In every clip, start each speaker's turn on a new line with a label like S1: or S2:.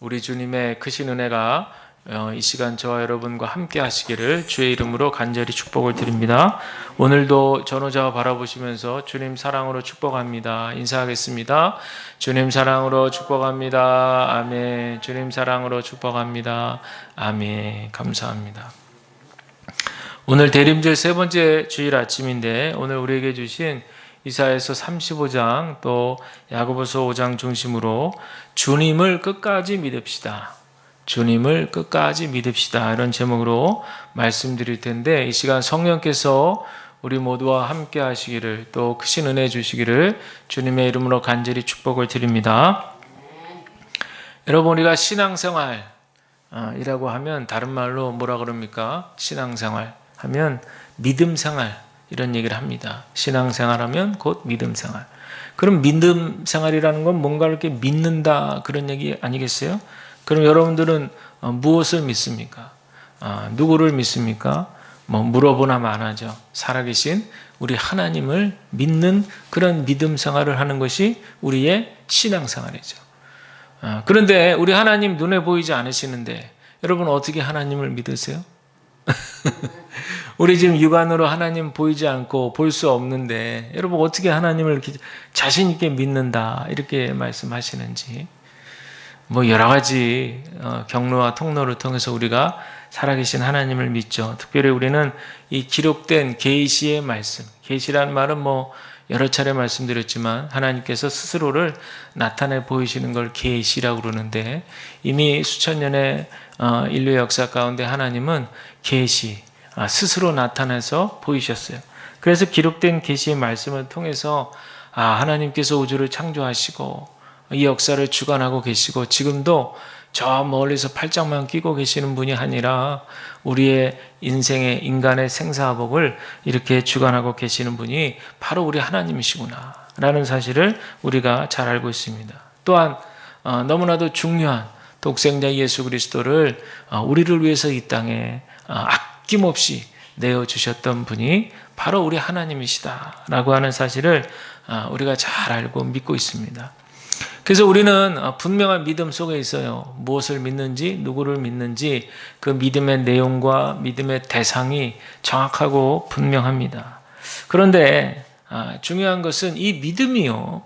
S1: 우리 주님의 크신 은혜가 이 시간 저와 여러분과 함께 하시기를 주의 이름으로 간절히 축복을 드립니다. 오늘도 전호자와 바라보시면서 주님 사랑으로 축복합니다. 인사하겠습니다. 주님 사랑으로 축복합니다. 아멘. 주님 사랑으로 축복합니다. 아멘. 감사합니다. 오늘 대림절 세 번째 주일 아침인데 오늘 우리에게 주신 이사야서 35장 또 야고보서 5장 중심으로 주님을 끝까지 믿읍시다. 주님을 끝까지 믿읍시다. 이런 제목으로 말씀드릴 텐데 이 시간 성령께서 우리 모두와 함께 하시기를 또 크신 은혜 주시기를 주님의 이름으로 간절히 축복을 드립니다. 여러분 우리가 신앙생활 이라고 하면 다른 말로 뭐라 그럽니까? 신앙생활 하면 믿음생활 이런 얘기를 합니다. 신앙생활하면 곧 믿음생활. 그럼 믿음생활이라는 건 뭔가 이렇게 믿는다 그런 얘기 아니겠어요? 그럼 여러분들은 무엇을 믿습니까? 누구를 믿습니까? 물어보나 마나죠. 살아계신 우리 하나님을 믿는 그런 믿음생활을 하는 것이 우리의 신앙생활이죠. 그런데 우리 하나님 눈에 보이지 않으시는데 여러분 어떻게 하나님을 믿으세요? 우리 지금 육안으로 하나님 보이지 않고 볼 수 없는데 여러분 어떻게 하나님을 이렇게 자신 있게 믿는다 이렇게 말씀하시는지 여러 가지 경로와 통로를 통해서 우리가 살아계신 하나님을 믿죠. 특별히 우리는 이 기록된 계시의 말씀, 계시란 말은 여러 차례 말씀드렸지만 하나님께서 스스로를 나타내 보이시는 걸 계시라고 그러는데 이미 수천 년의 인류의 역사 가운데 하나님은 계시, 스스로 나타나서 보이셨어요. 그래서 기록된 계시의 말씀을 통해서 하나님께서 우주를 창조하시고 이 역사를 주관하고 계시고 지금도 저 멀리서 팔짱만 끼고 계시는 분이 아니라 우리의 인생의 인간의 생사복을 이렇게 주관하고 계시는 분이 바로 우리 하나님이시구나 라는 사실을 우리가 잘 알고 있습니다. 또한 너무나도 중요한 독생자 예수 그리스도를 우리를 위해서 이 땅에 아낌없이 내어주셨던 분이 바로 우리 하나님이시다라고 하는 사실을 우리가 잘 알고 믿고 있습니다. 그래서 우리는 분명한 믿음 속에 있어요. 무엇을 믿는지, 누구를 믿는지 그 믿음의 내용과 믿음의 대상이 정확하고 분명합니다. 그런데 중요한 것은 이 믿음이요,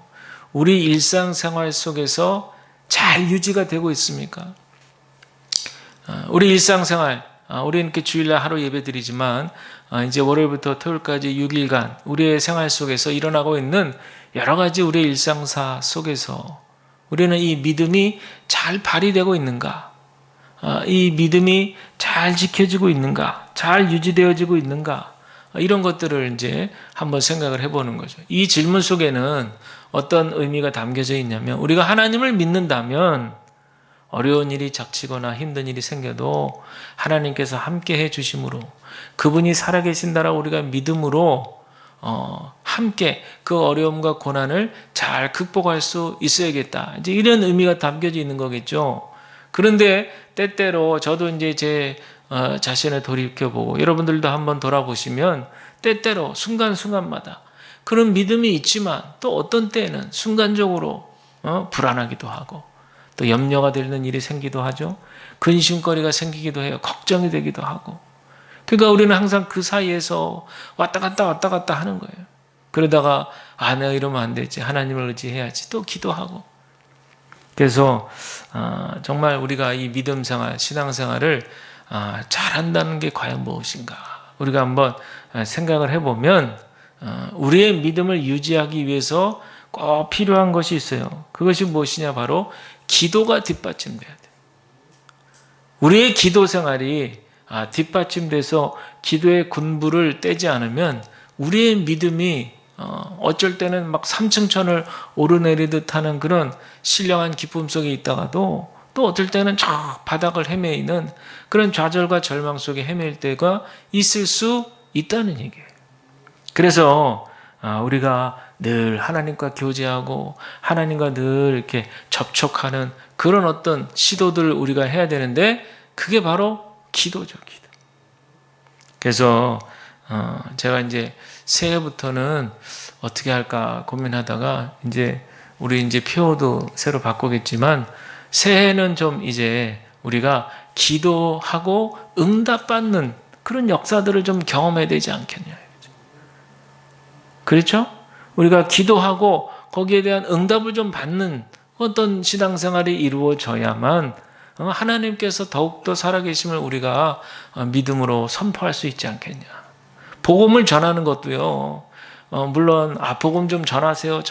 S1: 우리 일상생활 속에서 잘 유지가 되고 있습니까? 우리 일상생활, 우리는 이렇게 주일날 하루 예배 드리지만 이제 월요일부터 토요일까지 6일간 우리의 생활 속에서 일어나고 있는 여러 가지 우리의 일상사 속에서 우리는 이 믿음이 잘 발휘되고 있는가? 이 믿음이 잘 지켜지고 있는가? 잘 유지되어지고 있는가? 이런 것들을 이제 한번 생각을 해보는 거죠. 이 질문 속에는 어떤 의미가 담겨져 있냐면 우리가 하나님을 믿는다면 어려운 일이 닥치거나 힘든 일이 생겨도 하나님께서 함께 해주심으로 그분이 살아계신다라고 우리가 믿음으로 함께 그 어려움과 고난을 잘 극복할 수 있어야겠다. 이제 이런 의미가 담겨져 있는 거겠죠. 그런데 때때로 저도 이제 제 자신을 돌이켜보고 여러분들도 한번 돌아보시면 때때로 순간순간마다 그런 믿음이 있지만 또 어떤 때에는 순간적으로 불안하기도 하고 또 염려가 되는 일이 생기기도 하죠. 근심거리가 생기기도 해요. 걱정이 되기도 하고. 그러니까 우리는 항상 그 사이에서 왔다 갔다 하는 거예요. 그러다가 내가 이러면 안 되지. 하나님을 의지해야지. 또 기도하고. 그래서 정말 우리가 이 믿음 생활, 신앙 생활을 잘한다는 게 과연 무엇인가? 우리가 한번 생각을 해보면 우리의 믿음을 유지하기 위해서 꼭 필요한 것이 있어요. 그것이 무엇이냐? 바로 기도가 뒷받침돼야 돼요. 우리의 기도 생활이 뒷받침돼서 기도의 군부를 떼지 않으면 우리의 믿음이 어쩔 때는 막 삼층천을 오르내리듯 하는 그런 신령한 기쁨 속에 있다가도 또 어떨 때는 저 바닥을 헤매이는 그런 좌절과 절망 속에 헤맬 때가 있을 수 있다는 얘기예요. 그래서 우리가 늘 하나님과 교제하고 하나님과 늘 이렇게 접촉하는 그런 어떤 시도들을 우리가 해야 되는데 그게 바로 기도죠, 기도. 그래서 제가 이제 새해부터는 어떻게 할까 고민하다가 이제 우리 이제 표도 새로 바꾸겠지만 새해는 좀 이제 우리가 기도하고 응답받는 그런 역사들을 좀 경험해야 되지 않겠냐. 그렇죠? 우리가 기도하고 거기에 대한 응답을 좀 받는 어떤 신앙생활이 이루어져야만 하나님께서 더욱더 살아계심을 우리가 믿음으로 선포할 수 있지 않겠냐. 복음을 전하는 것도요. 물론 복음 좀 전하세요.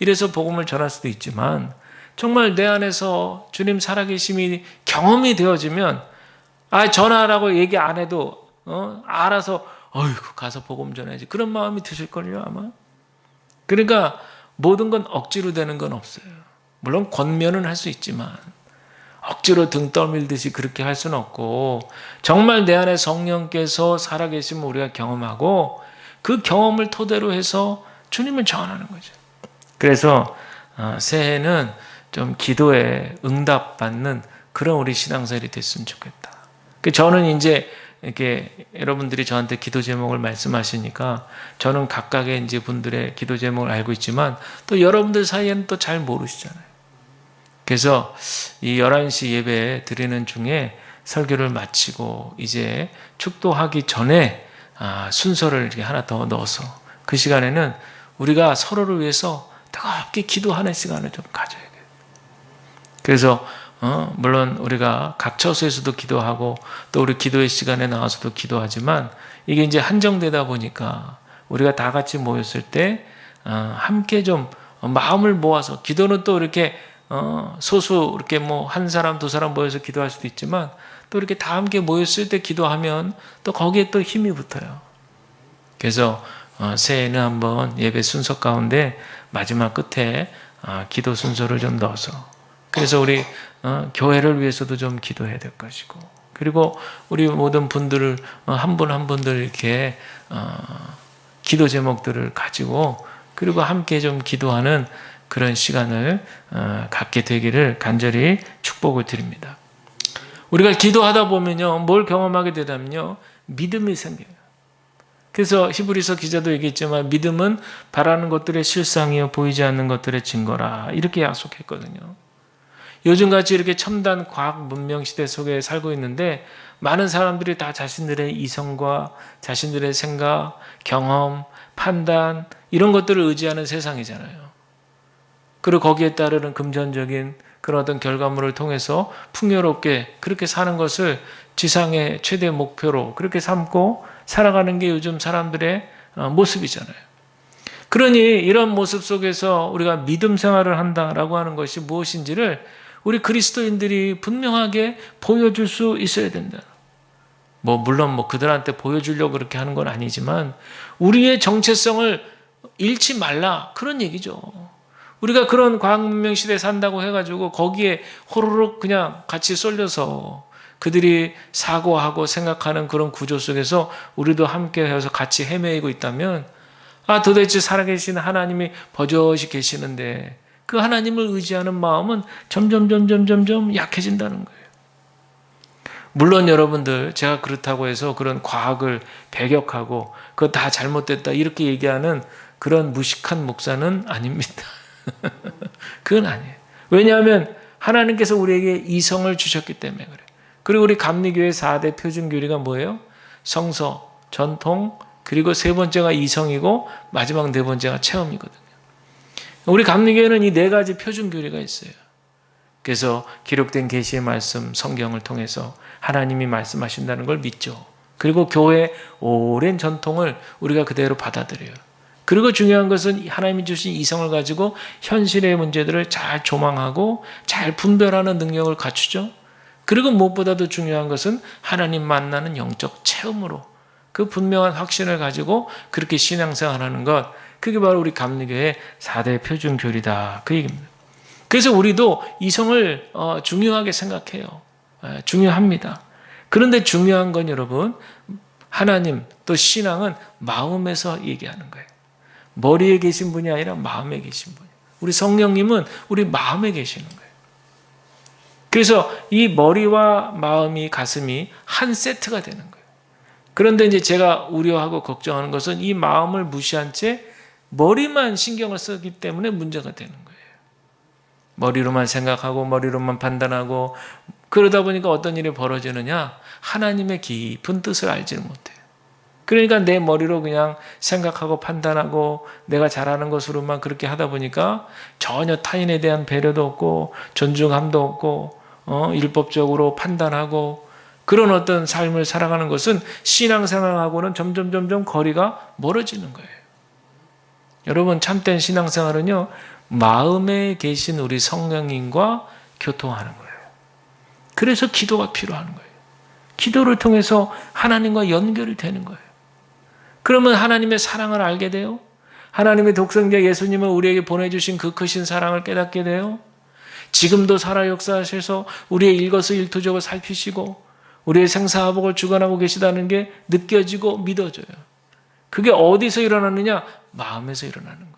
S1: 이래서 복음을 전할 수도 있지만 정말 내 안에서 주님 살아계심이 경험이 되어지면 전하라고 얘기 안 해도 알아서 어이구 가서 복음 전해야지 그런 마음이 드실걸요 아마. 그러니까 모든 건 억지로 되는 건 없어요. 물론 권면은 할 수 있지만 억지로 등 떠밀듯이 그렇게 할 수는 없고 정말 내 안에 성령께서 살아계심을 우리가 경험하고 그 경험을 토대로 해서 주님을 전하는 거죠. 그래서 새해는 좀 기도에 응답받는 그런 우리 신앙생활이 됐으면 좋겠다. 저는 이제 이렇게 여러분들이 저한테 기도 제목을 말씀하시니까 저는 각각의 이제 분들의 기도 제목을 알고 있지만 또 여러분들 사이에는 또 잘 모르시잖아요. 그래서 이 11시 예배 드리는 중에 설교를 마치고 이제 축도하기 전에 순서를 이렇게 하나 더 넣어서 그 시간에는 우리가 서로를 위해서 뜨겁게 기도하는 시간을 좀 가져야 돼요. 그래서 물론 우리가 각 처소에서도 기도하고 또 우리 기도의 시간에 나와서도 기도하지만 이게 이제 한정되다 보니까 우리가 다 같이 모였을 때 함께 좀 마음을 모아서 기도는 또 이렇게 소수 이렇게 뭐 한 사람 두 사람 모여서 기도할 수도 있지만 또 이렇게 다 함께 모였을 때 기도하면 또 거기에 또 힘이 붙어요. 그래서 새해에는 한번 예배 순서 가운데 마지막 끝에 기도 순서를 좀 넣어서 그래서 우리 교회를 위해서도 좀 기도해야 될 것이고 그리고 우리 모든 분들을 한 분 한 분들 이렇게 기도 제목들을 가지고 그리고 함께 좀 기도하는 그런 시간을 갖게 되기를 간절히 축복을 드립니다. 우리가 기도하다 보면요, 뭘 경험하게 되냐면요, 믿음이 생겨요. 그래서 히브리서 기자도 얘기했지만 믿음은 바라는 것들의 실상이요 보이지 않는 것들의 증거라 이렇게 약속했거든요. 요즘같이 이렇게 첨단 과학 문명 시대 속에 살고 있는데 많은 사람들이 다 자신들의 이성과 자신들의 생각, 경험, 판단 이런 것들을 의지하는 세상이잖아요. 그리고 거기에 따르는 금전적인 그런 어떤 결과물을 통해서 풍요롭게 그렇게 사는 것을 지상의 최대 목표로 그렇게 삼고 살아가는 게 요즘 사람들의 모습이잖아요. 그러니 이런 모습 속에서 우리가 믿음 생활을 한다라고 하는 것이 무엇인지를 우리 그리스도인들이 분명하게 보여줄 수 있어야 된다. 물론 그들한테 보여주려고 그렇게 하는 건 아니지만 우리의 정체성을 잃지 말라 그런 얘기죠. 우리가 그런 과학문명 시대에 산다고 해가지고 거기에 호로록 그냥 같이 쏠려서 그들이 사고하고 생각하는 그런 구조 속에서 우리도 함께 해서 같이 헤매이고 있다면 도대체 살아계신 하나님이 버젓이 계시는데 그 하나님을 의지하는 마음은 점점 약해진다는 거예요. 물론 여러분들 제가 그렇다고 해서 그런 과학을 배격하고 그거 다 잘못됐다 이렇게 얘기하는 그런 무식한 목사는 아닙니다. 그건 아니에요. 왜냐하면 하나님께서 우리에게 이성을 주셨기 때문에 그래요. 그리고 우리 감리교회 4대 표준교리가 뭐예요? 성서, 전통, 그리고 세 번째가 이성이고 마지막 네 번째가 체험이거든요. 우리 감리교회는 이 네 가지 표준교리가 있어요. 그래서 기록된 계시의 말씀, 성경을 통해서 하나님이 말씀하신다는 걸 믿죠. 그리고 교회의 오랜 전통을 우리가 그대로 받아들여요. 그리고 중요한 것은 하나님이 주신 이성을 가지고 현실의 문제들을 잘 조망하고 잘 분별하는 능력을 갖추죠. 그리고 무엇보다도 중요한 것은 하나님 만나는 영적 체험으로 그 분명한 확신을 가지고 그렇게 신앙생활하는 것, 그게 바로 우리 감리교회의 4대 표준교리다 그 얘기입니다. 그래서 우리도 이성을 중요하게 생각해요. 중요합니다. 그런데 중요한 건 여러분, 하나님 또 신앙은 마음에서 얘기하는 거예요. 머리에 계신 분이 아니라 마음에 계신 분이에요. 우리 성령님은 우리 마음에 계시는 거예요. 그래서 이 머리와 마음이 가슴이 한 세트가 되는 거예요. 그런데 이제 제가 우려하고 걱정하는 것은 이 마음을 무시한 채 머리만 신경을 쓰기 때문에 문제가 되는 거예요. 머리로만 생각하고 머리로만 판단하고 그러다 보니까 어떤 일이 벌어지느냐? 하나님의 깊은 뜻을 알지를 못해요. 그러니까 내 머리로 그냥 생각하고 판단하고 내가 잘하는 것으로만 그렇게 하다 보니까 전혀 타인에 대한 배려도 없고 존중함도 없고 율법적으로 판단하고 그런 어떤 삶을 살아가는 것은 신앙생활하고는 점점 거리가 멀어지는 거예요. 여러분, 참된 신앙생활은요, 마음에 계신 우리 성령님과 교통하는 거예요. 그래서 기도가 필요한 거예요. 기도를 통해서 하나님과 연결이 되는 거예요. 그러면 하나님의 사랑을 알게 돼요. 하나님의 독생자 예수님을 우리에게 보내주신 그 크신 사랑을 깨닫게 돼요. 지금도 살아 역사하셔서 우리의 일거수일투족을 살피시고 우리의 생사화복을 주관하고 계시다는 게 느껴지고 믿어져요. 그게 어디서 일어나느냐? 마음에서 일어나는 거예요.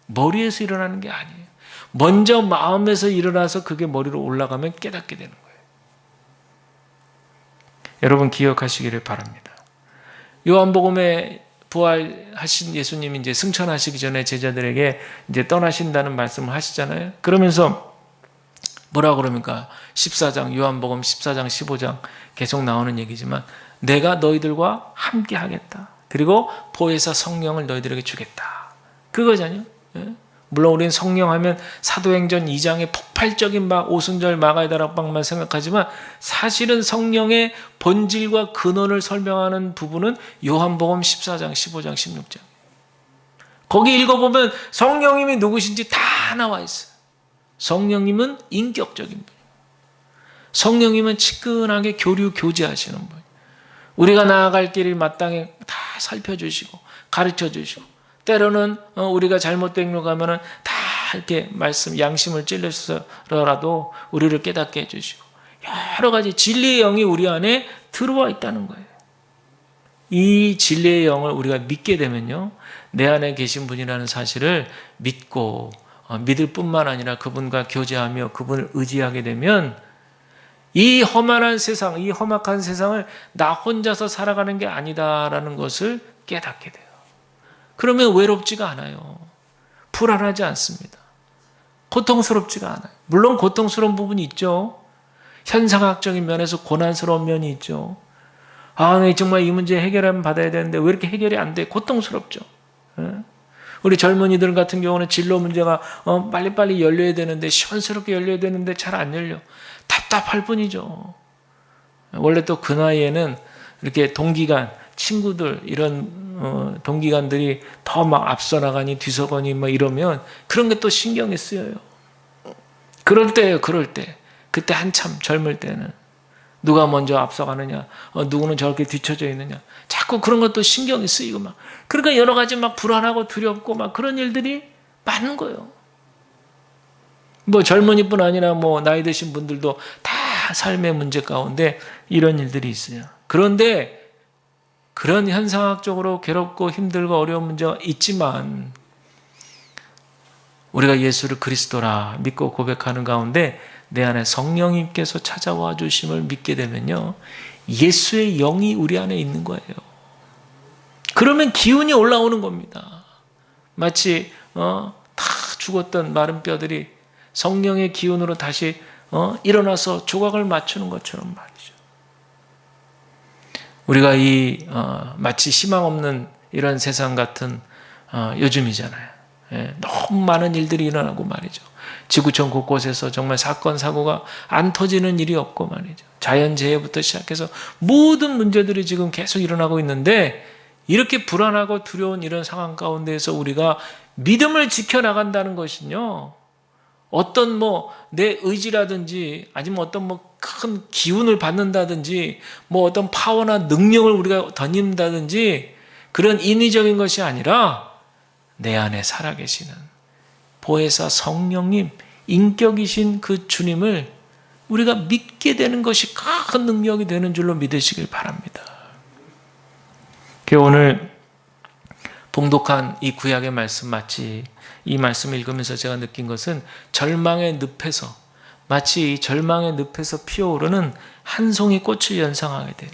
S1: 머리에서 일어나는 게 아니에요. 먼저 마음에서 일어나서 그게 머리로 올라가면 깨닫게 되는 거예요. 여러분 기억하시기를 바랍니다. 요한복음에 부활하신 예수님이 이제 승천하시기 전에 제자들에게 이제 떠나신다는 말씀을 하시잖아요. 그러면서 뭐라 그럽니까? 14장, 요한복음 14장, 15장 계속 나오는 얘기지만 내가 너희들과 함께 하겠다. 그리고 보혜사 성령을 너희들에게 주겠다. 그거잖아요. 물론 우리는 성령 하면 사도행전 2장의 폭발적인 막 오순절 마가의 다락방만 생각하지만 사실은 성령의 본질과 근원을 설명하는 부분은 요한복음 14장, 15장, 16장. 거기 읽어보면 성령님이 누구신지 다 나와 있어요. 성령님은 인격적인 분이에요. 성령님은 치근하게 교제하시는 분이에요. 우리가 나아갈 길을 마땅히 다 살펴주시고 가르쳐주시고 때로는 우리가 잘못된 로 가면은 다 이렇게 말씀, 양심을 찔러서라도 우리를 깨닫게 해주시고 여러 가지 진리의 영이 우리 안에 들어와 있다는 거예요. 이 진리의 영을 우리가 믿게 되면요, 내 안에 계신 분이라는 사실을 믿고 믿을 뿐만 아니라 그분과 교제하며 그분을 의지하게 되면 이 험한 세상, 이 험악한 세상을 나 혼자서 살아가는 게 아니다라는 것을 깨닫게 돼요. 그러면 외롭지가 않아요. 불안하지 않습니다. 고통스럽지가 않아요. 물론 고통스러운 부분이 있죠. 현상학적인 면에서 고난스러운 면이 있죠. 정말 이 문제 해결하면 받아야 되는데 왜 이렇게 해결이 안 돼? 고통스럽죠. 우리 젊은이들 같은 경우는 진로 문제가 빨리빨리 열려야 되는데 시원스럽게 열려야 되는데 잘 안 열려. 답답할 뿐이죠. 원래 또 그 나이에는 이렇게 동기간, 친구들 이런 동기간들이 더 막 앞서 나가니 뒤서가니 막 이러면 그런 게 또 신경이 쓰여요. 그럴 때예요. 그때 한참 젊을 때는 누가 먼저 앞서가느냐, 누구는 저렇게 뒤쳐져 있느냐, 자꾸 그런 것도 신경이 쓰이고 막 그러니까 여러 가지 막 불안하고 두렵고 막 그런 일들이 많은 거예요. 뭐 젊은이뿐 아니라 뭐 나이 드신 분들도 다 삶의 문제 가운데 이런 일들이 있어요. 그런데 그런 현상학적으로 괴롭고 힘들고 어려운 문제가 있지만 우리가 예수를 그리스도라 믿고 고백하는 가운데 내 안에 성령님께서 찾아와 주심을 믿게 되면요, 예수의 영이 우리 안에 있는 거예요. 그러면 기운이 올라오는 겁니다. 마치 다 죽었던 마른 뼈들이 성령의 기운으로 다시 일어나서 조각을 맞추는 것처럼 말이죠. 우리가 이 마치 희망 없는 이런 세상 같은 요즘이잖아요. 너무 많은 일들이 일어나고 말이죠. 지구촌 곳곳에서 정말 사건 사고가 안 터지는 일이 없고 말이죠. 자연재해부터 시작해서 모든 문제들이 지금 계속 일어나고 있는데 이렇게 불안하고 두려운 이런 상황 가운데에서 우리가 믿음을 지켜나간다는 것은요, 어떤 내 의지라든지 아니면 어떤 큰 기운을 받는다든지 어떤 파워나 능력을 우리가 덧입는다든지 그런 인위적인 것이 아니라 내 안에 살아계시는 보혜사 성령님, 인격이신 그 주님을 우리가 믿게 되는 것이 큰 능력이 되는 줄로 믿으시길 바랍니다. 오늘 봉독한 이 구약의 말씀 마치 이 말씀을 읽으면서 제가 느낀 것은 절망의 늪에서 마치 절망의 늪에서 피어오르는 한 송이 꽃을 연상하게 돼요.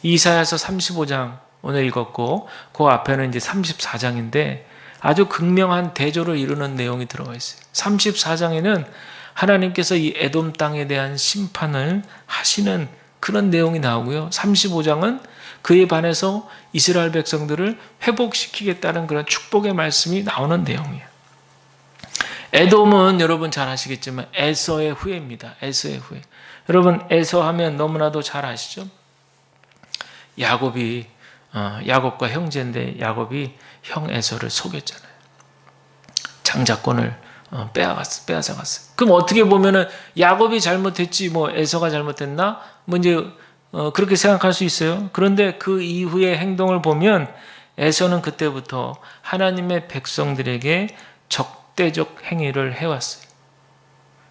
S1: 이사야서 35장 오늘 읽었고 그 앞에는 이제 34장인데 아주 극명한 대조를 이루는 내용이 들어가 있어요. 34장에는 하나님께서 이 에돔 땅에 대한 심판을 하시는 그런 내용이 나오고요. 35장은 그에 반해서 이스라엘 백성들을 회복시키겠다는 그런 축복의 말씀이 나오는 내용이에요. 에돔은 여러분 잘 아시겠지만 에서의 후예입니다. 에서의 후예. 여러분 에서 하면 너무나도 잘 아시죠? 야곱과 형제인데 야곱이 형 에서를 속였잖아요. 장자권을 빼앗아갔어요. 그럼 어떻게 보면은 야곱이 잘못했지 뭐 에서가 잘못했나? 뭐 이제 그렇게 생각할 수 있어요. 그런데 그 이후의 행동을 보면 에서는 그때부터 하나님의 백성들에게 적대적 행위를 해왔어요.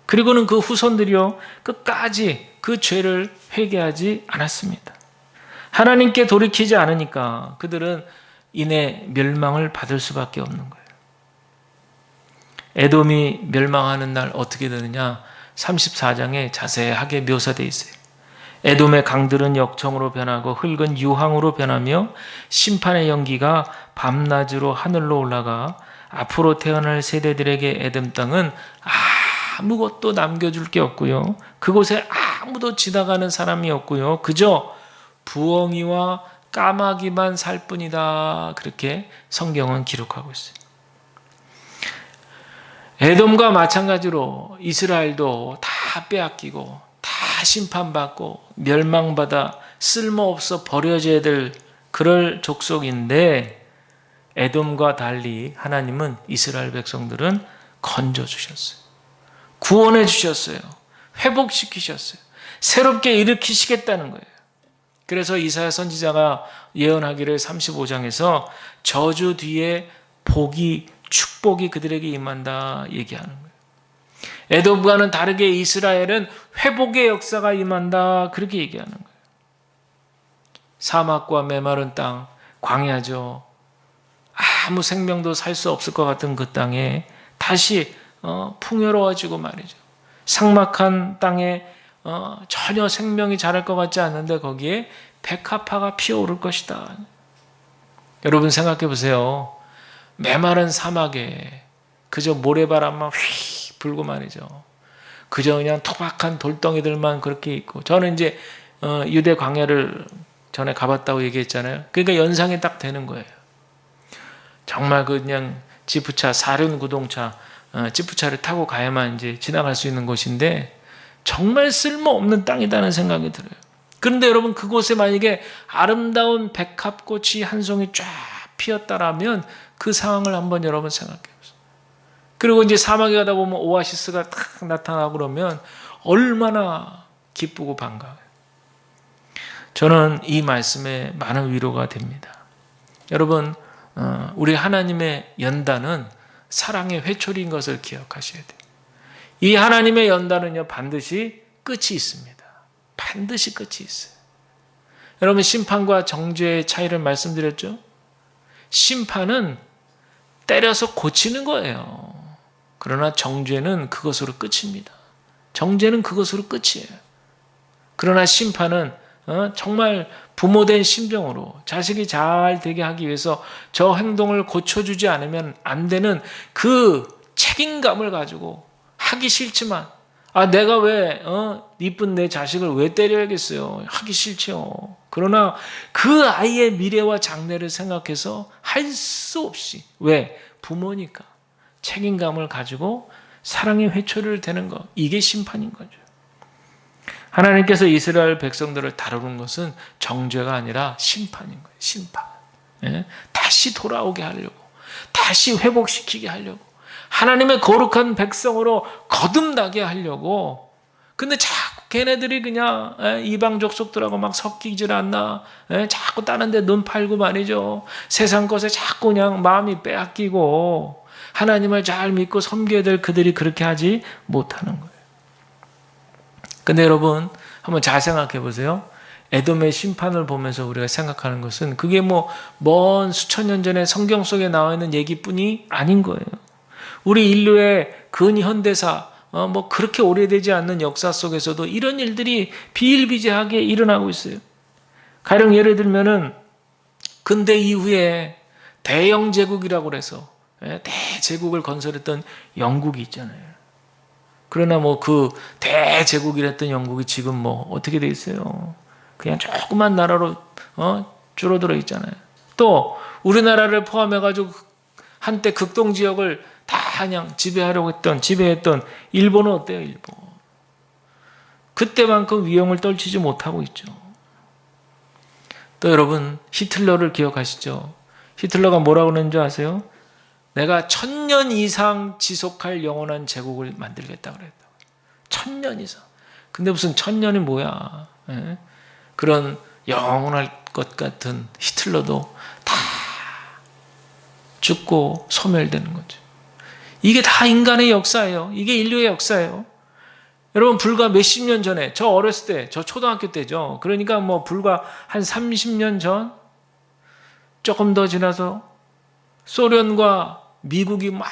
S1: 그리고는 그 후손들이요 끝까지 그 죄를 회개하지 않았습니다. 하나님께 돌이키지 않으니까 그들은 이내 멸망을 받을 수밖에 없는 거예요. 에돔이 멸망하는 날 어떻게 되느냐? 34장에 자세하게 묘사되어 있어요. 에돔의 강들은 역청으로 변하고 흙은 유황으로 변하며 심판의 연기가 밤낮으로 하늘로 올라가 앞으로 태어날 세대들에게 에돔 땅은 아무것도 남겨줄 게 없고요. 그곳에 아무도 지나가는 사람이 없고요. 그저 부엉이와 까마귀만 살 뿐이다. 그렇게 성경은 기록하고 있어요. 에돔과 마찬가지로 이스라엘도 다 빼앗기고 다 심판받고 멸망받아 쓸모없어 버려져야 될 그럴 족속인데 에돔과 달리 하나님은 이스라엘 백성들은 건져주셨어요. 구원해 주셨어요. 회복시키셨어요. 새롭게 일으키시겠다는 거예요. 그래서 이사야 선지자가 예언하기를 35장에서 저주 뒤에 축복이 그들에게 임한다 얘기하는 거예요. 에돔과는 다르게 이스라엘은 회복의 역사가 임한다 그렇게 얘기하는 거예요. 사막과 메마른 땅, 광야죠. 아무 생명도 살 수 없을 것 같은 그 땅에 다시 풍요로워지고 말이죠. 삭막한 땅에 전혀 생명이 자랄 것 같지 않는데 거기에 백합화가 피어오를 것이다. 여러분 생각해 보세요. 메마른 사막에 그저 모래바람만 휘 불고 말이죠. 그저 그냥 토박한 돌덩이들만 그렇게 있고 저는 이제 유대 광야를 전에 가봤다고 얘기했잖아요. 그러니까 연상이 딱 되는 거예요. 정말 그냥 지프차 사륜구동차 지프차를 타고 가야만 이제 지나갈 수 있는 곳인데 정말 쓸모없는 땅이라는 생각이 들어요. 그런데 여러분 그곳에 만약에 아름다운 백합꽃이 한 송이 쫙 피었다라면 그 상황을 한번 여러분 생각해 보세요. 그리고 이제 사막에 가다 보면 오아시스가 탁 나타나고 그러면 얼마나 기쁘고 반가워요. 저는 이 말씀에 많은 위로가 됩니다. 여러분 우리 하나님의 연단은 사랑의 회초리인 것을 기억하셔야 돼요. 이 하나님의 연단은요 반드시 끝이 있습니다. 반드시 끝이 있어요. 여러분 심판과 정죄의 차이를 말씀드렸죠? 심판은 때려서 고치는 거예요. 그러나 정죄는 그것으로 끝입니다. 정죄는 그것으로 끝이에요. 그러나 심판은 정말 부모된 심정으로 자식이 잘 되게 하기 위해서 저 행동을 고쳐주지 않으면 안 되는 그 책임감을 가지고 하기 싫지만 내가 왜 이쁜 내 자식을 왜 때려야겠어요. 하기 싫죠. 그러나 그 아이의 미래와 장래를 생각해서 할 수 없이 왜? 부모니까 책임감을 가지고 사랑의 회초리를 대는 것 이게 심판인 거죠. 하나님께서 이스라엘 백성들을 다루는 것은 정죄가 아니라 심판인 거예요. 심판. 다시 돌아오게 하려고 다시 회복시키게 하려고 하나님의 거룩한 백성으로 거듭나게 하려고. 근데 자꾸 걔네들이 그냥 이방 족속들하고 막 섞이질 않나. 자꾸 다른 데 눈 팔고 말이죠. 세상 것에 자꾸 그냥 마음이 빼앗기고 하나님을 잘 믿고 섬겨야 될 그들이 그렇게 하지 못하는 거예요. 근데 여러분 한번 잘 생각해 보세요. 에돔의 심판을 보면서 우리가 생각하는 것은 그게 먼 수천 년 전에 성경 속에 나와 있는 얘기뿐이 아닌 거예요. 우리 인류의 근현대사 그렇게 오래되지 않는 역사 속에서도 이런 일들이 비일비재하게 일어나고 있어요. 가령 예를 들면은 근대 이후에 대영 제국이라고 그래서 대제국을 건설했던 영국이 있잖아요. 그러나 뭐 그 대제국이랬던 영국이 지금 뭐 어떻게 돼 있어요? 그냥 조그만 나라로 줄어들어 있잖아요. 또 우리나라를 포함해가지고 한때 극동 지역을 다 그냥 지배했던 일본은 어때요? 일본. 그때만큼 위용을 떨치지 못하고 있죠. 또 여러분 히틀러를 기억하시죠? 히틀러가 뭐라고 그러는 줄 아세요? 내가 1000년 이상 지속할 영원한 제국을 만들겠다 그랬다. 1000년 이상. 근데 무슨 1000년이 뭐야? 예? 그런 영원할 것 같은 히틀러도 다 죽고 소멸되는 거죠. 이게 다 인간의 역사예요. 이게 인류의 역사예요. 여러분 불과 몇십 년 전에 저 어렸을 때, 저 초등학교 때죠. 그러니까 뭐 불과 한 30년 전 조금 더 지나서 소련과 미국이 막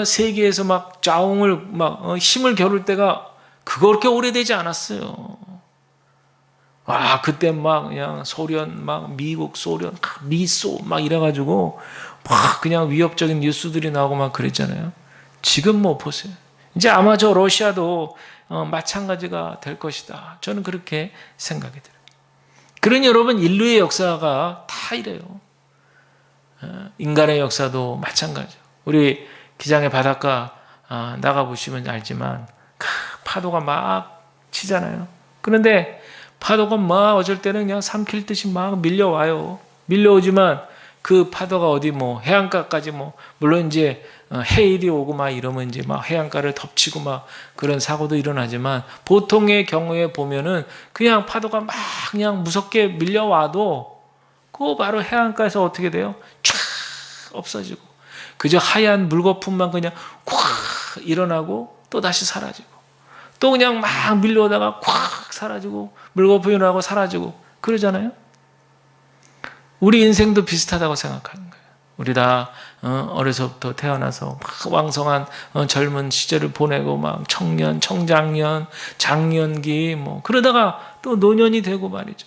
S1: 세계에서 막 좌웅을 막 힘을 겨룰 때가 그렇게 오래되지 않았어요. 와 그때 막 그냥 소련 막 미국 소련 미소 막 이래가지고 막 그냥 위협적인 뉴스들이 나오고 막 그랬잖아요. 지금 뭐 보세요. 이제 아마 저 러시아도 마찬가지가 될 것이다. 저는 그렇게 생각이 들어요. 그러니 여러분 인류의 역사가 다 이래요. 인간의 역사도 마찬가지죠. 우리 기장의 바닷가 나가보시면 알지만 파도가 막 치잖아요. 그런데 파도가 막 어쩔 때는 그냥 삼킬 듯이 막 밀려와요. 밀려오지만 그 파도가 어디 뭐 해안가까지 뭐 물론 이제 해일이 오고 막 이러면 이제 막 해안가를 덮치고 막 그런 사고도 일어나지만 보통의 경우에 보면은 그냥 파도가 막 그냥 무섭게 밀려와도 그 바로 해안가에서 어떻게 돼요? 쫙 없어지고 그저 하얀 물거품만 그냥 콱 일어나고 또 다시 사라지고 또 그냥 막 밀려오다가 콱 사라지고 물거품이 일어나고 사라지고 그러잖아요. 우리 인생도 비슷하다고 생각하는 거예요. 우리 다 어려서부터 태어나서 막 왕성한 젊은 시절을 보내고 막 청년, 청장년, 장년기 뭐 그러다가 또 노년이 되고 말이죠.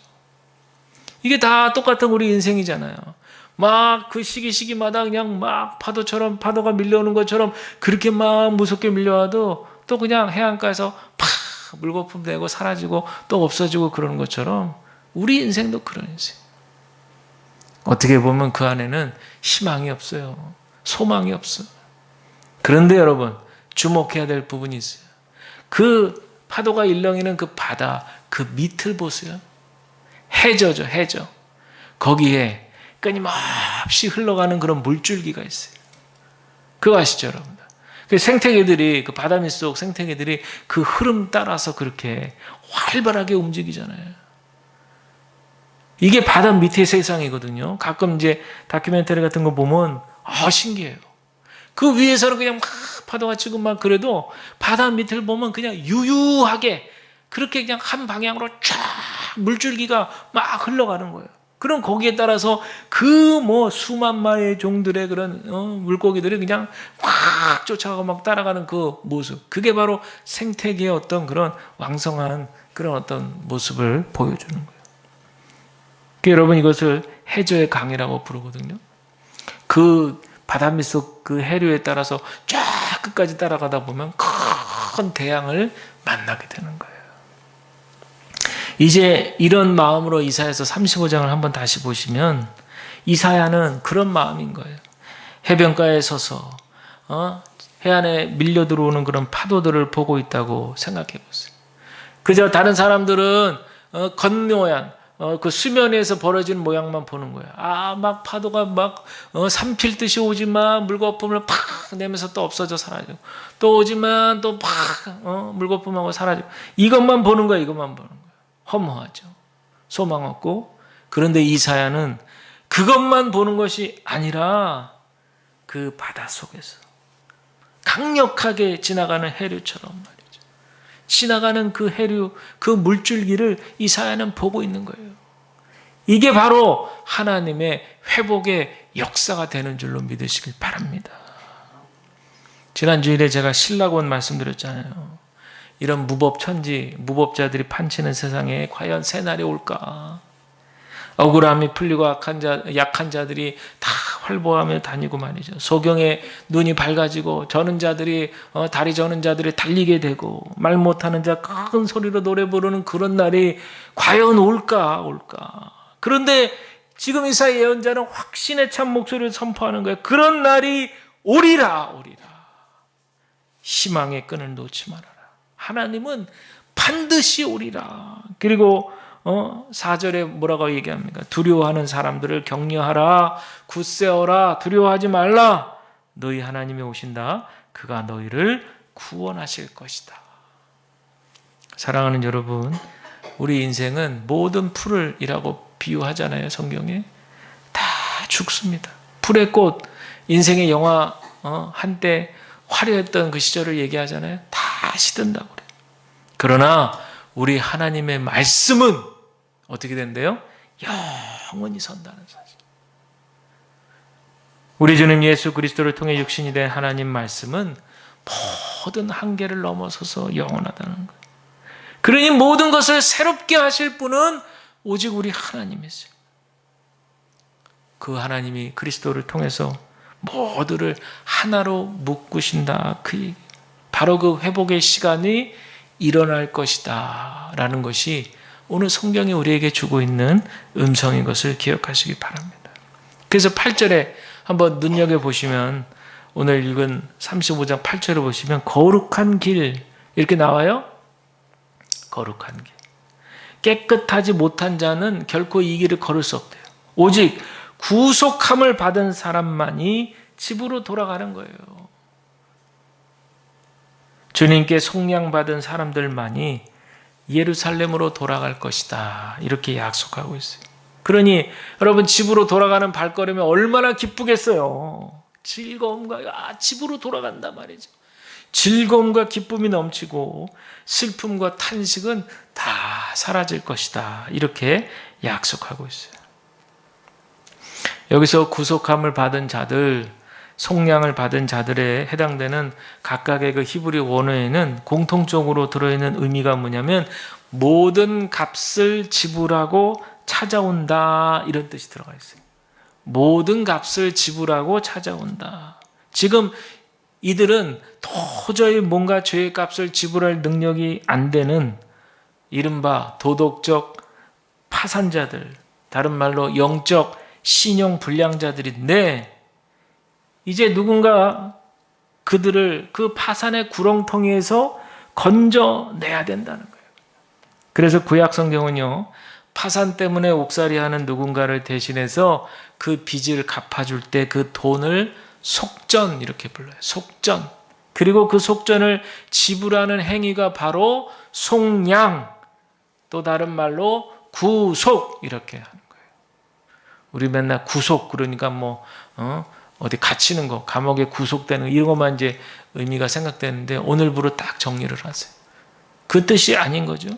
S1: 이게 다 똑같은 우리 인생이잖아요. 막 그 시기마다 그냥 막 파도처럼 파도가 밀려오는 것처럼 그렇게 막 무섭게 밀려와도 또 그냥 해안가에서 팍 물거품 되고 사라지고 또 없어지고 그러는 것처럼 우리 인생도 그런 인생. 어떻게 보면 그 안에는 희망이 없어요. 소망이 없어요. 그런데 여러분 주목해야 될 부분이 있어요. 그 파도가 일렁이는 그 바다 그 밑을 보세요. 해저죠. 해저. 거기에 끊임없이 흘러가는 그런 물줄기가 있어요. 그거 아시죠 여러분? 그 생태계들이 그 바다 밑속 생태계들이 그 흐름 따라서 그렇게 활발하게 움직이잖아요. 이게 바다 밑의 세상이거든요. 가끔 이제 다큐멘터리 같은 거 보면 신기해요. 그 위에서는 그냥 막 파도가 치고 막 그래도 바다 밑을 보면 그냥 유유하게 그렇게 그냥 한 방향으로 쫙 물줄기가 막 흘러가는 거예요. 그럼 거기에 따라서 그 뭐 수만 마리의 종들의 그런 물고기들이 그냥 확 쫓아가고 막 따라가는 그 모습. 그게 바로 생태계의 어떤 그런 왕성한 그런 어떤 모습을 보여주는 거예요. 여러분 이것을 해저의 강이라고 부르거든요. 그 바다 밑속 그 해류에 따라서 쫙 끝까지 따라가다 보면 큰 대양을 만나게 되는 거예요. 이제 이런 마음으로 이사야서 35장을 한번 다시 보시면 이사야는 그런 마음인 거예요. 해변가에 서서 해안에 밀려 들어오는 그런 파도들을 보고 있다고 생각해 보세요. 그저 다른 사람들은 겉모양 그 수면에서 벌어지는 모양만 보는 거야. 막 파도가 막 삼킬 듯이 오지만 물거품을 팍 내면서 또 없어져 사라지고 또 오지만 또 팍 물거품하고 사라지고 이것만 보는 거야. 이것만 보는 거야. 허무하죠. 소망 없고. 그런데 이사야는 그것만 보는 것이 아니라 그 바다 속에서 강력하게 지나가는 해류처럼 말이죠. 지나가는 그 해류, 그 물줄기를 이사야는 보고 있는 거예요. 이게 바로 하나님의 회복의 역사가 되는 줄로 믿으시길 바랍니다. 지난주일에 제가 신라곤 말씀드렸잖아요. 이런 무법자들이 판치는 세상에 과연 새날이 올까? 억울함이 풀리고 약한 자들이 다 활보하며 다니고 말이죠. 소경의 눈이 밝아지고 저는 자들이 다리 저는 자들이 달리게 되고 말 못하는 자 큰 소리로 노래 부르는 그런 날이 과연 올까. 그런데 지금 이사야 예언자는 확신의 참 목소리를 선포하는 거예요. 그런 날이 오리라. 희망의 끈을 놓지 말아라. 하나님은 반드시 오리라. 그리고 4절에 뭐라고 얘기합니까? 두려워하는 사람들을 격려하라. 굳세어라. 두려워하지 말라. 너희 하나님이 오신다. 그가 너희를 구원하실 것이다. 사랑하는 여러분, 우리 인생은 모든 풀이라고 비유하잖아요. 성경에 다 죽습니다. 풀의 꽃, 인생의 영화 한때 화려했던 그 시절을 얘기하잖아요. 다 시든다고 그래요. 그러나 우리 하나님의 말씀은 어떻게 된대요? 영원히 선다는 사실. 우리 주님 예수 그리스도를 통해 육신이 된 하나님 말씀은 모든 한계를 넘어서서 영원하다는 거예요. 그러니 모든 것을 새롭게 하실 분은 오직 우리 하나님이세요. 그 하나님이 그리스도를 통해서 모두를 하나로 묶으신다. 그 얘기. 바로 그 회복의 시간이 일어날 것이다 라는 것이 오늘 성경이 우리에게 주고 있는 음성인 것을 기억하시기 바랍니다. 그래서 8절에 한번 눈여겨보시면 오늘 읽은 35장 8절을 보시면 거룩한 길 이렇게 나와요. 거룩한 길. 깨끗하지 못한 자는 결코 이 길을 걸을 수 없대요. 오직 구속함을 받은 사람만이 집으로 돌아가는 거예요. 주님께 속량받은 사람들만이 예루살렘으로 돌아갈 것이다. 이렇게 약속하고 있어요. 그러니 여러분 집으로 돌아가는 발걸음이 얼마나 기쁘겠어요. 즐거움과 집으로 돌아간다 말이죠. 즐거움과 기쁨이 넘치고 슬픔과 탄식은 다 사라질 것이다. 이렇게 약속하고 있어요. 여기서 구속함을 받은 자들, 속량을 받은 자들에 해당되는 각각의 그 히브리 원어에는 공통적으로 들어있는 의미가 뭐냐면 모든 값을 지불하고 찾아온다 이런 뜻이 들어가 있어요. 모든 값을 지불하고 찾아온다. 지금 이들은 도저히 뭔가 죄의 값을 지불할 능력이 안 되는 이른바 도덕적 파산자들, 다른 말로 영적 신용 불량자들인데 이제 누군가 그들을 그 파산의 구렁텅이에서 건져내야 된다는 거예요. 그래서 구약 성경은요, 파산 때문에 옥살이하는 누군가를 대신해서 그 빚을 갚아줄 때 그 돈을 속전 이렇게 불러요. 속전. 그리고 그 속전을 지불하는 행위가 바로 속량, 또 다른 말로 구속 이렇게 하는 거예요. 우리 맨날 구속 그러니까 어디 갇히는 거, 감옥에 구속되는 거, 이런 것만 이제 의미가 생각되는데 오늘부로 딱 정리를 하세요. 그 뜻이 아닌 거죠.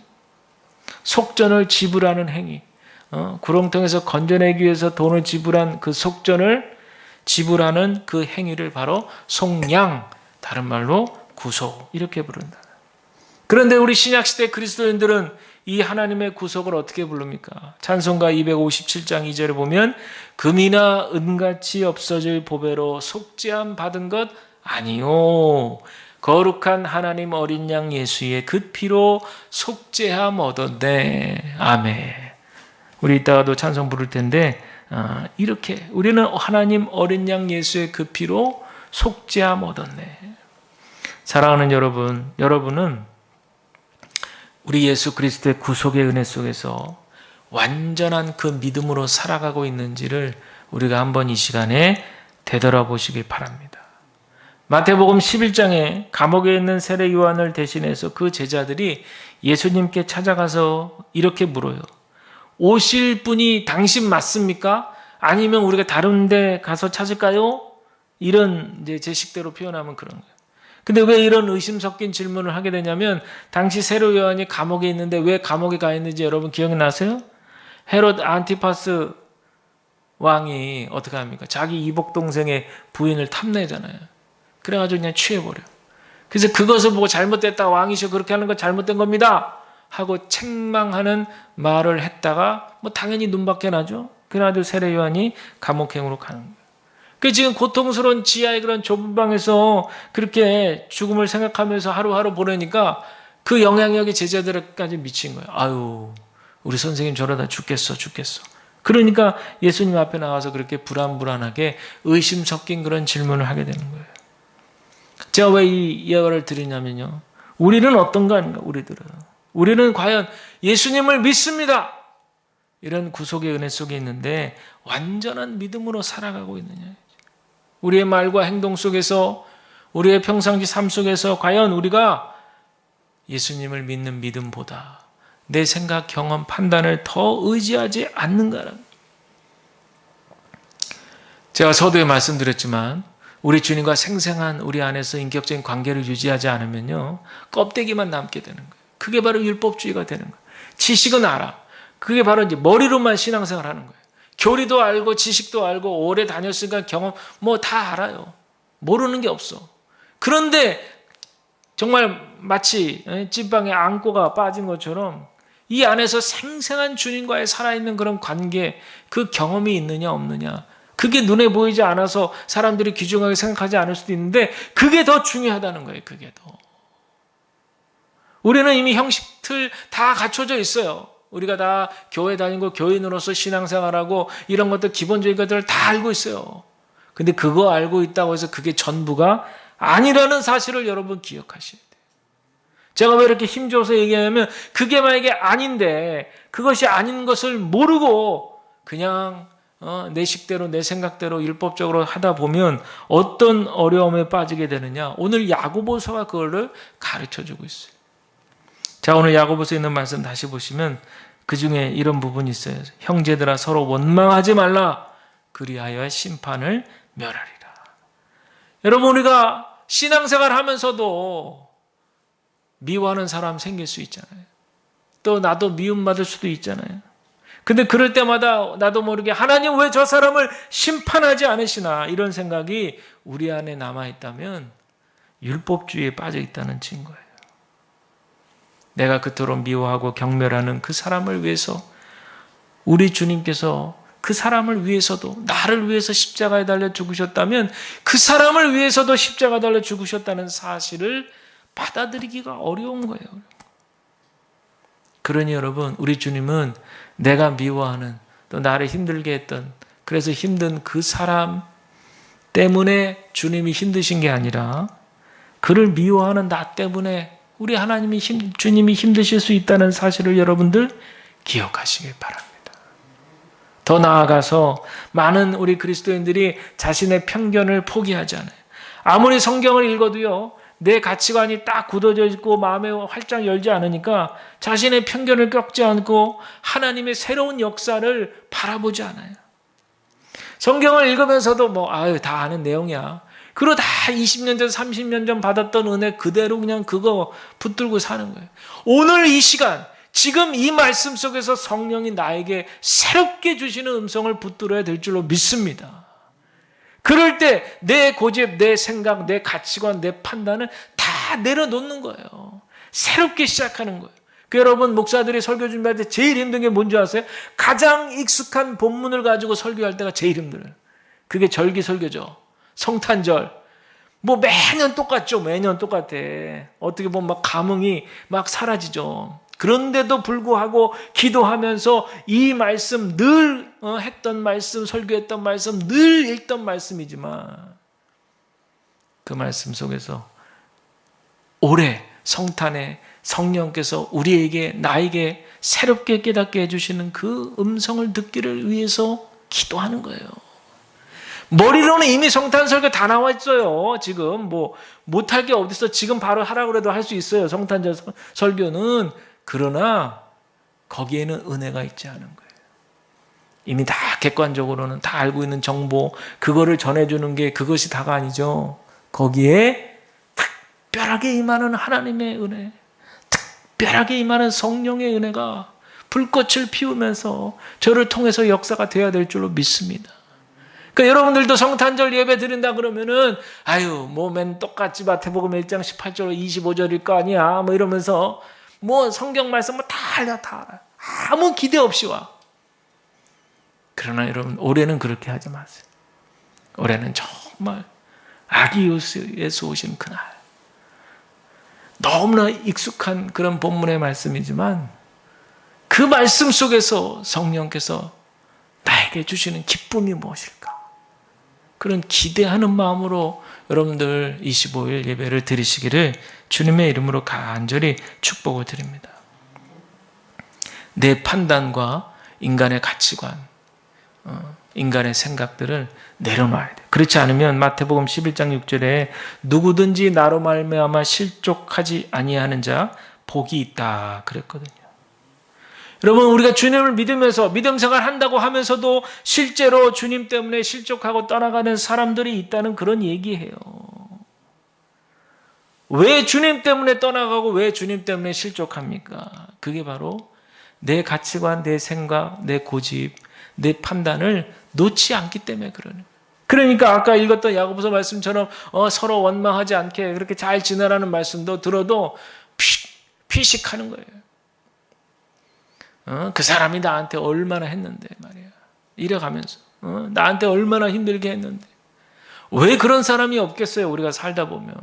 S1: 속전을 지불하는 행위, 구렁텅이에서 건져내기 위해서 돈을 지불한 그 속전을 지불하는 그 행위를 바로 속량, 다른 말로 구속 이렇게 부른다. 그런데 우리 신약시대 그리스도인들은 이 하나님의 구속을 어떻게 부릅니까? 찬송가 257장 2절에 보면 금이나 은같이 없어질 보배로 속죄함 받은 것 아니요. 거룩한 하나님 어린 양 예수의 그 피로 속죄함 얻었네. 아멘. 우리 이따가도 찬송 부를 텐데 이렇게 우리는 하나님 어린 양 예수의 그 피로 속죄함 얻었네. 사랑하는 여러분, 여러분은 우리 예수 그리스도의 구속의 은혜 속에서 완전한 그 믿음으로 살아가고 있는지를 우리가 한번 이 시간에 되돌아보시길 바랍니다. 마태복음 11장에 감옥에 있는 세례 요한을 대신해서 그 제자들이 예수님께 찾아가서 이렇게 물어요. 오실 분이 당신 맞습니까? 아니면 우리가 다른 데 가서 찾을까요? 이런 이제 제식대로 표현하면 그런 거예요. 근데 왜 이런 의심 섞인 질문을 하게 되냐면 당시 세례 요한이 감옥에 있는데 왜 감옥에 가 있는지 여러분 기억나세요? 헤롯 안티파스 왕이 어떻게 합니까? 자기 이복 동생의 부인을 탐내잖아요. 그래가지고 그냥 취해버려. 그래서 그것을 보고 잘못됐다, 왕이시여 그렇게 하는 건 잘못된 겁니다 하고 책망하는 말을 했다가 뭐 당연히 눈밖에 나죠. 그래가지고 세례 요한이 감옥행으로 가는 거예요. 그 지금 고통스러운 지하의 그런 좁은 방에서 그렇게 죽음을 생각하면서 하루하루 보내니까 그 영향력이 제자들까지 미친 거예요. 아유, 우리 선생님 저러다 죽겠어. 그러니까 예수님 앞에 나와서 그렇게 불안불안하게 의심 섞인 그런 질문을 하게 되는 거예요. 제가 왜 이 예화를 드리냐면요. 우리는 어떤가 아닌가, 우리는 과연 예수님을 믿습니다. 이런 구속의 은혜 속에 있는데 완전한 믿음으로 살아가고 있느냐. 우리의 말과 행동 속에서, 우리의 평상시 삶 속에서 과연 우리가 예수님을 믿는 믿음보다 내 생각, 경험, 판단을 더 의지하지 않는가라는. 제가 서두에 말씀드렸지만 우리 주님과 생생한 우리 안에서 인격적인 관계를 유지하지 않으면요, 껍데기만 남게 되는 거예요. 그게 바로 율법주의가 되는 거예요. 지식은 알아. 그게 바로 이제 머리로만 신앙생활 하는 거예요. 교리도 알고 지식도 알고 오래 다녔으니까 경험 뭐 다 알아요. 모르는 게 없어. 그런데 정말 마치 찐빵에 앙꼬가 빠진 것처럼 이 안에서 생생한 주님과의 살아있는 그런 관계, 그 경험이 있느냐 없느냐, 그게 눈에 보이지 않아서 사람들이 귀중하게 생각하지 않을 수도 있는데 그게 더 중요하다는 거예요. 그게 더. 우리는 이미 형식틀 다 갖춰져 있어요. 우리가 다 교회 다니고 교인으로서 신앙생활하고 이런 것들, 기본적인 것들을 다 알고 있어요. 근데 그거 알고 있다고 해서 그게 전부가 아니라는 사실을 여러분 기억하셔야 돼요. 제가 왜 이렇게 힘줘서 얘기하냐면 그게 만약에 아닌데 그것이 아닌 것을 모르고 그냥 내 식대로 내 생각대로 율법적으로 하다 보면 어떤 어려움에 빠지게 되느냐. 오늘 야고보서가 그거를 가르쳐주고 있어요. 자, 오늘 야고보서에 있는 말씀 다시 보시면 그 중에 이런 부분이 있어요. 형제들아 서로 원망하지 말라. 그리하여 심판을 멸하리라. 여러분, 우리가 신앙생활 하면서도 미워하는 사람 생길 수 있잖아요. 또 나도 미움받을 수도 있잖아요. 근데 그럴 때마다 나도 모르게 하나님 왜 저 사람을 심판하지 않으시나, 이런 생각이 우리 안에 남아있다면 율법주의에 빠져 있다는 증거예요. 내가 그토록 미워하고 경멸하는 그 사람을 위해서 우리 주님께서 그 사람을 위해서도, 나를 위해서 십자가에 달려 죽으셨다면 그 사람을 위해서도 십자가에 달려 죽으셨다는 사실을 받아들이기가 어려운 거예요. 그러니 여러분, 우리 주님은 내가 미워하는, 또 나를 힘들게 했던, 그래서 힘든 그 사람 때문에 주님이 힘드신 게 아니라 그를 미워하는 나 때문에 우리 하나님이 주님이 힘드실 수 있다는 사실을 여러분들 기억하시길 바랍니다. 더 나아가서 많은 우리 그리스도인들이 자신의 편견을 포기하지 않아요. 아무리 성경을 읽어도요, 내 가치관이 딱 굳어져 있고 마음에 활짝 열지 않으니까 자신의 편견을 꺾지 않고 하나님의 새로운 역사를 바라보지 않아요. 성경을 읽으면서도 다 아는 내용이야. 그리고 다 20년 전, 30년 전 받았던 은혜 그대로 그냥 그거 붙들고 사는 거예요. 오늘 이 시간, 지금 이 말씀 속에서 성령이 나에게 새롭게 주시는 음성을 붙들어야 될 줄로 믿습니다. 그럴 때 내 고집, 내 생각, 내 가치관, 내 판단을 다 내려놓는 거예요. 새롭게 시작하는 거예요. 여러분, 목사들이 설교 준비할 때 제일 힘든 게 뭔지 아세요? 가장 익숙한 본문을 가지고 설교할 때가 제일 힘들어요. 그게 절기 설교죠. 성탄절. 매년 똑같죠. 매년 똑같아. 어떻게 보면 감흥이 사라지죠. 그런데도 불구하고 기도하면서 이 말씀, 늘 했던 말씀, 설교했던 말씀, 늘 읽던 말씀이지만 그 말씀 속에서 올해 성탄에 성령께서 우리에게, 나에게 새롭게 깨닫게 해주시는 그 음성을 듣기를 위해서 기도하는 거예요. 머리로는 이미 성탄 설교 다 나와 있어요. 지금 못할 게 어딨어. 지금 바로 하라고 해도 할 수 있어요. 성탄절 설교는. 그러나 거기에는 은혜가 있지 않은 거예요. 이미 다 객관적으로는 다 알고 있는 정보, 그거를 전해주는 게 그것이 다가 아니죠. 거기에 특별하게 임하는 하나님의 은혜, 특별하게 임하는 성령의 은혜가 불꽃을 피우면서 저를 통해서 역사가 되어야 될 줄로 믿습니다. 그러니까 여러분들도 성탄절 예배 드린다 그러면은 맨 똑같지, 마태복음 1장 18절 25절일 거 아니야 이러면서 뭐 성경 말씀 뭐 다 알려, 다 알아. 아무 기대 없이 와. 그러나 여러분, 올해는 그렇게 하지 마세요. 올해는 정말 아기 예수 오신 그날, 너무나 익숙한 그런 본문의 말씀이지만 그 말씀 속에서 성령께서 나에게 주시는 기쁨이 무엇일까? 그런 기대하는 마음으로 여러분들 25일 예배를 드리시기를 주님의 이름으로 간절히 축복을 드립니다. 내 판단과 인간의 가치관, 인간의 생각들을 내려놔야 돼요. 그렇지 않으면 마태복음 11장 6절에 누구든지 나로 말미암아 실족하지 아니하는 자 복이 있다 그랬거든요. 여러분, 우리가 주님을 믿으면서 믿음 생활 한다고 하면서도 실제로 주님 때문에 실족하고 떠나가는 사람들이 있다는 그런 얘기예요. 왜 주님 때문에 떠나가고 왜 주님 때문에 실족합니까? 그게 바로 내 가치관, 내 생각, 내 고집, 내 판단을 놓지 않기 때문에 그러는. 그러니까 아까 읽었던 야고보서 말씀처럼 서로 원망하지 않게 그렇게 잘 지내라는 말씀도 들어도 피식하는 거예요. 그 사람이 나한테 얼마나 했는데 말이야. 이래가면서 나한테 얼마나 힘들게 했는데. 왜 그런 사람이 없겠어요, 우리가 살다 보면.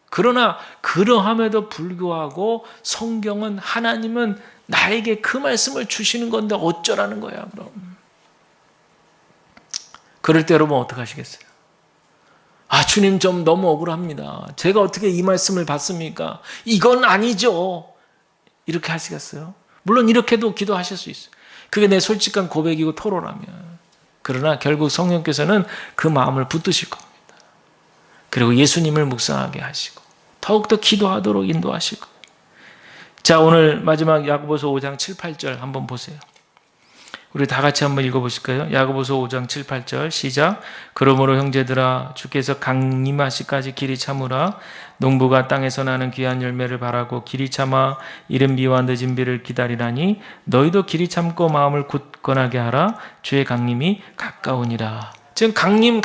S1: 그러나 그러함에도 불구하고 성경은, 하나님은 나에게 그 말씀을 주시는 건데 어쩌라는 거야, 그럼. 그럴 때 여러분 어떻게 하시겠어요? 아, 주님 좀 너무 억울합니다. 제가 어떻게 이 말씀을 받습니까? 이건 아니죠. 이렇게 하시겠어요? 물론 이렇게도 기도하실 수 있어요. 그게 내 솔직한 고백이고 토로라면. 그러나 결국 성령께서는 그 마음을 붙드실 겁니다. 그리고 예수님을 묵상하게 하시고 더욱더 기도하도록 인도하실 거예요. 자, 오늘 마지막 야고보서 5장 7, 8절 한번 보세요. 우리 다 같이 한번 읽어보실까요? 야고보서 5장 7, 8절 시작. 그러므로 형제들아, 주께서 강림하시까지 길이 참으라. 농부가 땅에서 나는 귀한 열매를 바라고 길이 참아 이른 비와 늦은 비를 기다리라니 너희도 길이 참고 마음을 굳건하게 하라. 주의 강림이 가까우니라. 지금 강림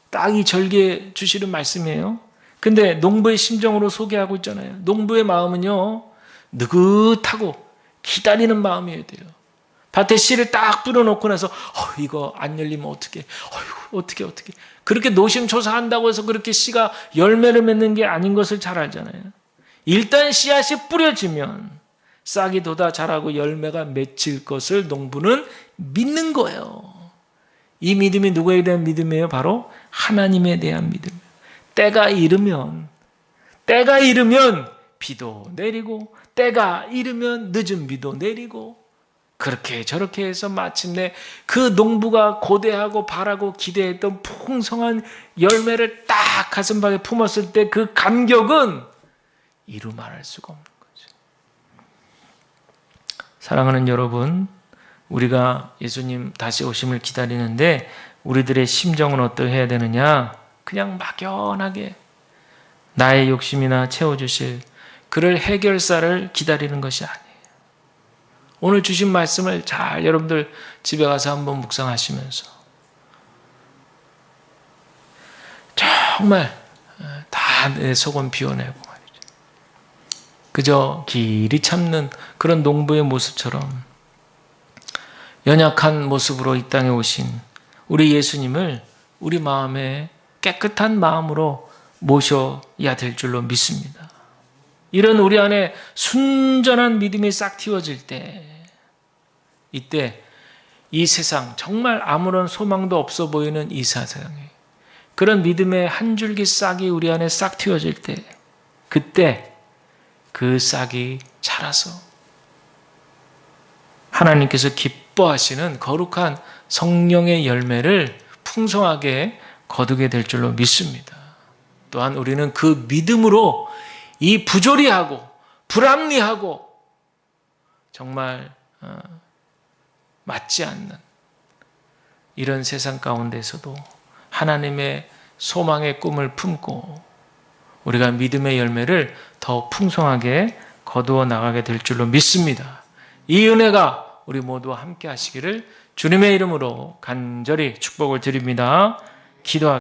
S1: 딱 이 절기에 주시는 말씀이에요. 근데 농부의 심정으로 소개하고 있잖아요. 농부의 마음은요, 느긋하고 기다리는 마음이어야 돼요. 밭에 씨를 딱 뿌려놓고 나서 이거 안 열리면 어떡해, 어떡해 그렇게 노심초사한다고 해서 그렇게 씨가 열매를 맺는 게 아닌 것을 잘 알잖아요. 일단 씨앗이 뿌려지면 싹이 돋아 자라고 열매가 맺힐 것을 농부는 믿는 거예요. 이 믿음이 누구에 대한 믿음이에요? 바로 하나님에 대한 믿음이에요. 때가 이르면 비도 내리고 때가 이르면 늦은 비도 내리고 그렇게 저렇게 해서 마침내 그 농부가 고대하고 바라고 기대했던 풍성한 열매를 딱 가슴팍에 품었을 때 그 감격은 이루 말할 수가 없는 거죠. 사랑하는 여러분, 우리가 예수님 다시 오심을 기다리는데 우리들의 심정은 어떠해야 되느냐? 그냥 막연하게 나의 욕심이나 채워주실 그를 해결사를 기다리는 것이 아니에요. 오늘 주신 말씀을 잘 여러분들 집에 가서 한번 묵상하시면서 정말 다 내 속은 비워내고 말이죠. 그저 길이 참는 그런 농부의 모습처럼 연약한 모습으로 이 땅에 오신 우리 예수님을 우리 마음에 깨끗한 마음으로 모셔야 될 줄로 믿습니다. 이런 우리 안에 순전한 믿음이 싹 틔워질 때, 이때 이 세상, 정말 아무런 소망도 없어 보이는 이 세상에 그런 믿음의 한 줄기 싹이 우리 안에 싹 틔워질 때, 그때 그 싹이 자라서 하나님께서 기뻐하시는 거룩한 성령의 열매를 풍성하게 거두게 될 줄로 믿습니다. 또한 우리는 그 믿음으로 이 부조리하고 불합리하고 정말 맞지 않는 이런 세상 가운데서도 하나님의 소망의 꿈을 품고 우리가 믿음의 열매를 더 풍성하게 거두어 나가게 될 줄로 믿습니다. 이 은혜가 우리 모두와 함께 하시기를 주님의 이름으로 간절히 축복을 드립니다. 기도하겠습니다.